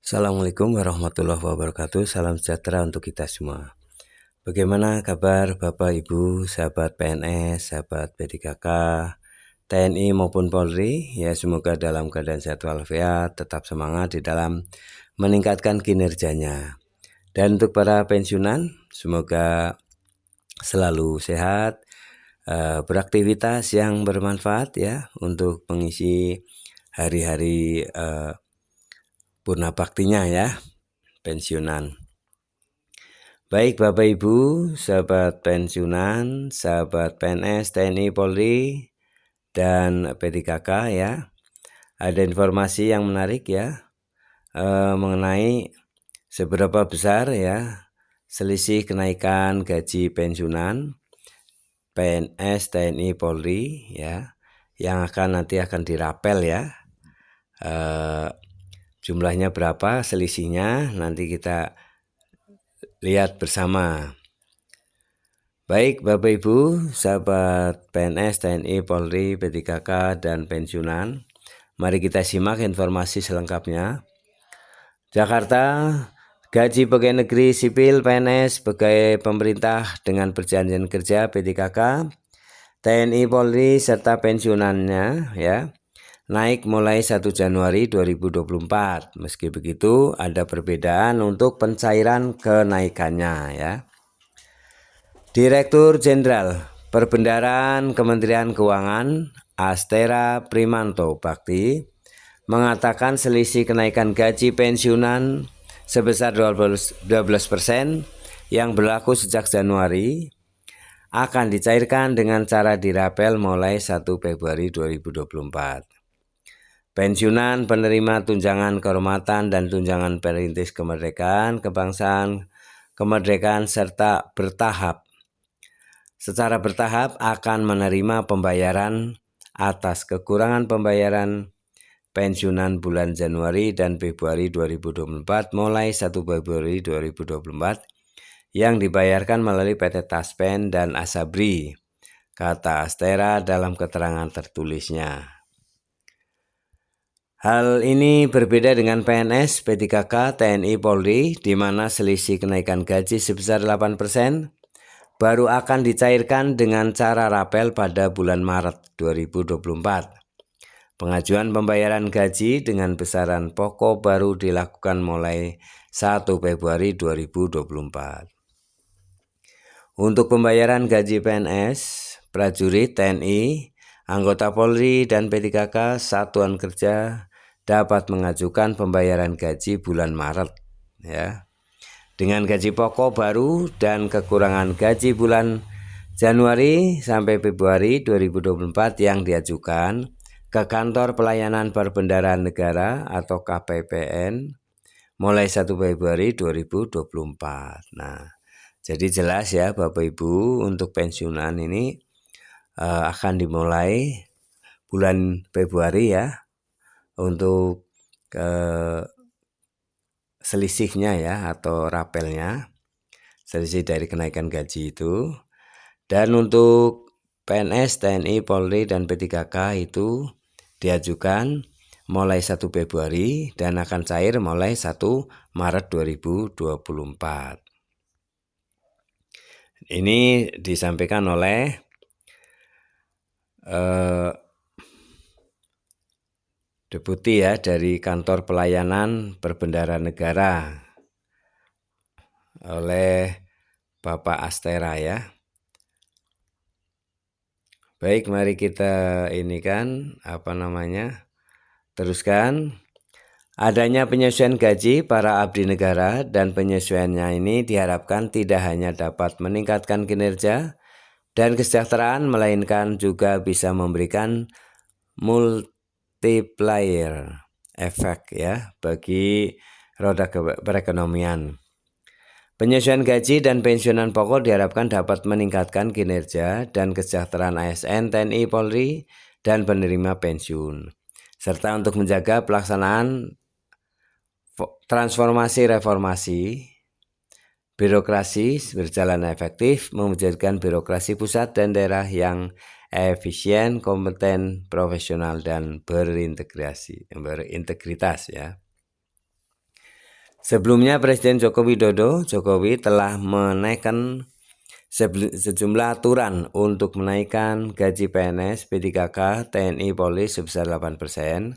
Assalamualaikum warahmatullahi wabarakatuh. Salam sejahtera untuk kita semua. Bagaimana kabar Bapak Ibu, sahabat PNS, sahabat P3K, TNI maupun Polri? Ya, semoga dalam keadaan sehat walafiat, tetap semangat di dalam meningkatkan kinerjanya. Dan untuk para pensiunan, semoga selalu sehat, beraktivitas yang bermanfaat ya untuk mengisi hari-hari purna baktinya ya, pensiunan. Baik Bapak Ibu, sahabat pensiunan, sahabat PNS, TNI, Polri, dan P3K ya. Ada informasi yang menarik ya mengenai seberapa besar ya selisih kenaikan gaji pensiunan PNS, TNI, Polri ya, yang nanti akan dirapel ya. Jumlahnya berapa selisihnya nanti kita lihat bersama. Baik Bapak Ibu, sahabat PNS, TNI, Polri, P3K, dan pensiunan, mari kita simak informasi selengkapnya. Jakarta, gaji pegawai negeri sipil PNS, pegawai pemerintah dengan perjanjian kerja P3K, TNI, Polri, serta pensiunannya ya, naik mulai 1 Januari 2024. Meski begitu, ada perbedaan untuk pencairan kenaikannya ya. Direktur Jenderal Perbendaharaan Kementerian Keuangan Astera Primanto Bakti mengatakan selisih kenaikan gaji pensiunan sebesar 12% yang berlaku sejak Januari akan dicairkan dengan cara dirapel mulai 1 Februari 2024. Pensiunan penerima tunjangan kehormatan dan tunjangan perintis kemerdekaan, kebangsaan, kemerdekaan serta secara bertahap akan menerima pembayaran atas kekurangan pembayaran pensiunan bulan Januari dan Februari 2024 mulai 1 Februari 2024 yang dibayarkan melalui PT Taspen dan Asabri, kata Astera dalam keterangan tertulisnya. Hal ini berbeda dengan PNS, P3K, TNI, Polri, di mana selisih kenaikan gaji sebesar 8% baru akan dicairkan dengan cara rapel pada bulan Maret 2024. Pengajuan pembayaran gaji dengan besaran pokok baru dilakukan mulai 1 Februari 2024. Untuk pembayaran gaji PNS, prajurit TNI, anggota Polri, dan P3K satuan kerja dapat mengajukan pembayaran gaji bulan Maret ya. Dengan gaji pokok baru dan kekurangan gaji bulan Januari sampai Februari 2024 yang diajukan ke Kantor Pelayanan Perbendaharaan Negara atau KPPN mulai 1 Februari 2024. Nah, jadi jelas ya Bapak Ibu, untuk pensiunan ini akan dimulai bulan Februari ya untuk selisihnya ya atau rapelnya, selisih dari kenaikan gaji itu. Dan untuk PNS, TNI, Polri, dan P3K itu diajukan mulai 1 Februari dan akan cair mulai 1 Maret 2024. Ini disampaikan oleh Deputi ya dari Kantor Pelayanan Perbendaharaan Negara oleh Bapak Astera ya. Baik, mari kita teruskan. Adanya penyesuaian gaji para abdi negara dan penyesuaiannya ini diharapkan tidak hanya dapat meningkatkan kinerja dan kesejahteraan, melainkan juga bisa memberikan multiplier efek ya bagi roda perekonomian. Penyesuaian gaji dan pensiunan pokok diharapkan dapat meningkatkan kinerja dan kesejahteraan ASN, TNI, Polri, dan penerima pensiun, serta untuk menjaga pelaksanaan transformasi reformasi birokrasi berjalan efektif, mewujudkan birokrasi pusat dan daerah yang efisien, kompeten, profesional, dan berintegritas ya. Sebelumnya Presiden Joko Widodo telah menaikkan sejumlah aturan untuk menaikkan gaji PNS, P3K, TNI, Polri sebesar 8%,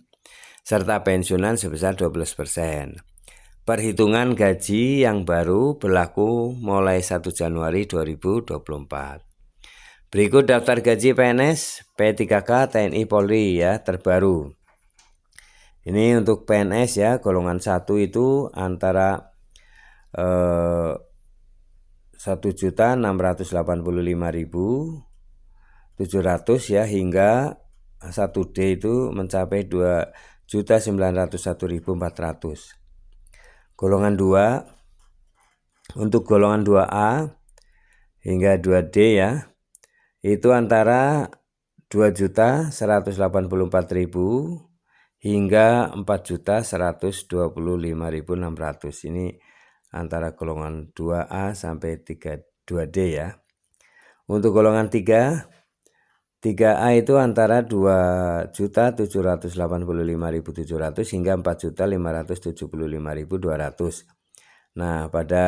serta pensiunan sebesar 12%. Perhitungan gaji yang baru berlaku mulai 1 Januari 2024. Berikut daftar gaji PNS, P3K, TNI, Polri ya terbaru. Ini untuk PNS ya, golongan 1 itu antara 1.685.700 ya hingga 1D itu mencapai 2.901.400. Golongan 2 untuk golongan 2A hingga 2D ya itu antara 2.184.000 hingga 4.125.600. Ini antara golongan 2A sampai 2D ya. Untuk golongan 3A itu antara 2.785.700 hingga 4.575.200. Nah, pada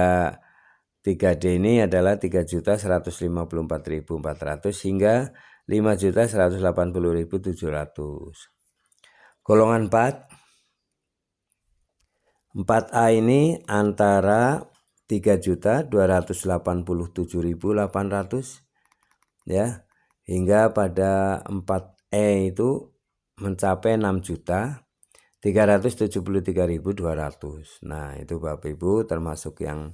3D ini adalah 3.154.400 hingga 5.180.700. Golongan 4A ini antara 3.287.800 ya hingga pada 4E itu mencapai 6.373.200. Nah, itu Bapak Ibu termasuk yang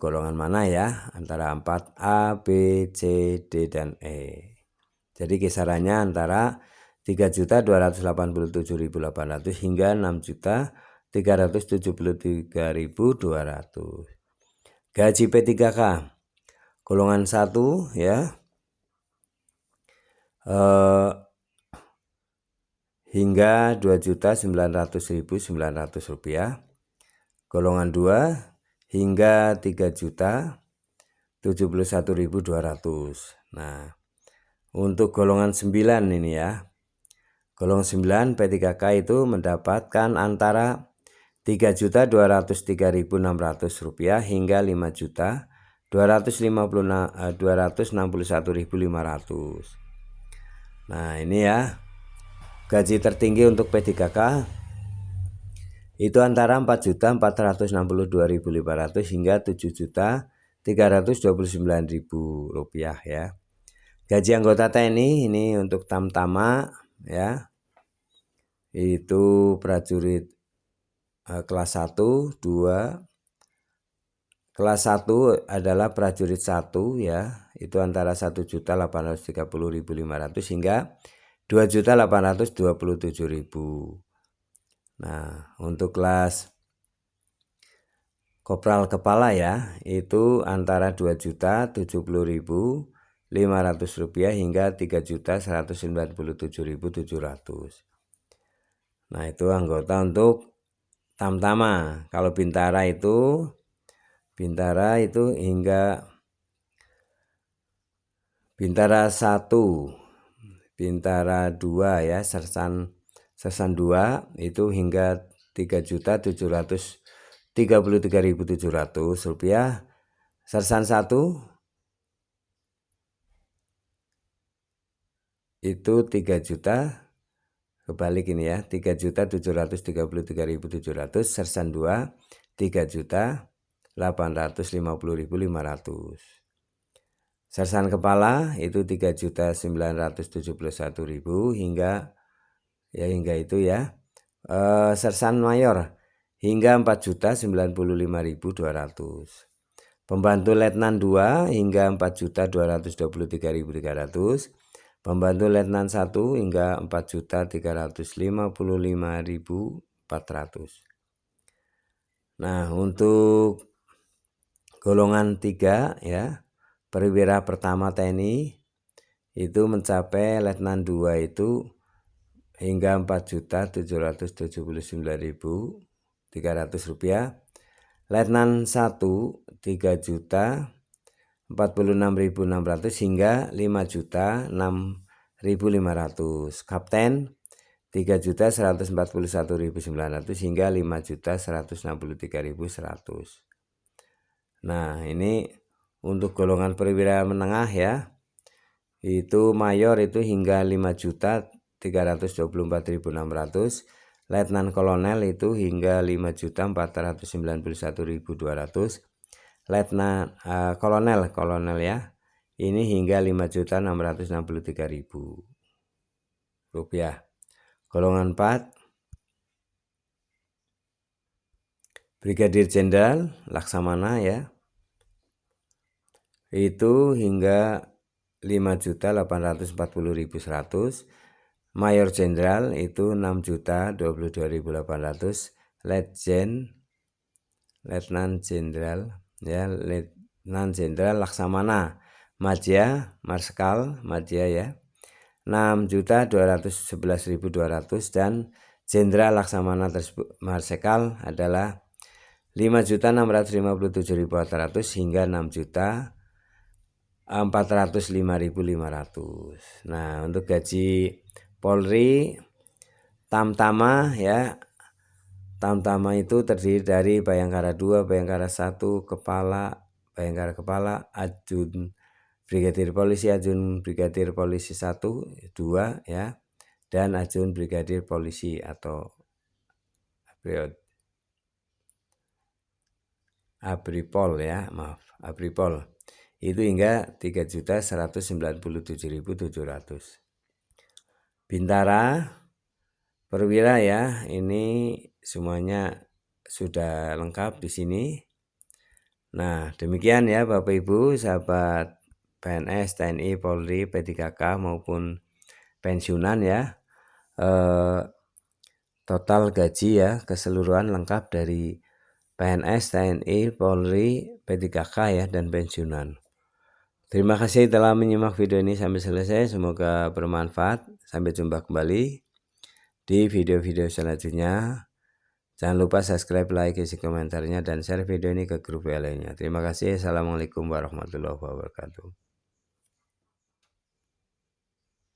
golongan mana ya, antara 4A, B, C, D, dan E. Jadi kisarannya antara 3.287.800 hingga 6.373.200. Gaji P3K golongan 1 ya hingga 2.900.900 rupiah. Golongan 2 hingga 3.071.200. Nah, untuk golongan 9 ini ya. Golongan 9 P3K itu mendapatkan antara 3.203.600 rupiah hingga 5.261.500. Nah, ini ya. Gaji tertinggi untuk P3K itu antara 4.462.500 hingga 7.329.000 rupiah ya. Gaji anggota TNI ini untuk Tamtama ya. Itu prajurit kelas 1, 2. Kelas 1 adalah prajurit 1 ya. Itu antara 1.830.500 hingga 2.827.000. Nah, untuk kelas kopral kepala ya, itu antara 2.070.500 rupiah hingga 3.197.700. Nah, itu anggota untuk Tamtama. Kalau Bintara itu hingga Bintara 1, Bintara 2 ya, Sersan 2 itu hingga 3.733.700 rupiah. Sersan 1 itu 3 juta, kebalik ini ya, 3.733.700. Sersan 2 3.850.500. Sersan kepala itu 3.971.000 hingga itu ya. Sersan mayor hingga 4.095.200. Pembantu letnan 2 hingga 4.223.300. Pembantu letnan 1 hingga 4.355.400. Nah, untuk golongan 3 ya, perwira pertama TNI itu mencapai letnan 2 itu hingga 4.779.300 rupiah. Letnan 1 3.046.600 hingga 5.006.500. Kapten 3.141.900 hingga 5.163.100. Nah, ini untuk golongan perwira menengah ya. Itu mayor itu hingga 5.324.600, letnan kolonel itu hingga 5.491.200, letnan kolonel ya. Ini hingga 5.663.000 rupiah. Golongan 4 Brigadir Jenderal Laksamana ya. Itu hingga 5.840.100, Mayor Jenderal itu 6.022.800, Letnan Jenderal ya, Letnan Jenderal Laksamana Madya Marskal Madya ya, 6.211.200, dan Jenderal Laksamana Marsekal adalah 5.657.400 hingga 6.405.500. Nah, untuk gaji Polri Tamtama ya. Tamtama itu terdiri dari Bayangkara 2, Bayangkara 1, Bayangkara Kepala, Ajun Brigadir Polisi, Ajun Brigadir Polisi 1, 2 ya, dan Ajun Brigadir Polisi atau Abripol ya, maaf, Abripol. Itu hingga 3.197.700. Bintara perwira ya, ini semuanya sudah lengkap di sini. Nah, demikian ya Bapak Ibu, sahabat PNS, TNI, Polri, P3K maupun pensiunan ya. Total gaji ya keseluruhan lengkap dari PNS, TNI, Polri, P3K ya, dan pensiunan. Terima kasih telah menyimak video ini sampai selesai. Semoga bermanfaat. Sampai jumpa kembali di video-video selanjutnya. Jangan lupa subscribe, like, isi komentarnya, dan share video ini ke grup lainnya. Terima kasih. Assalamualaikum warahmatullahi wabarakatuh.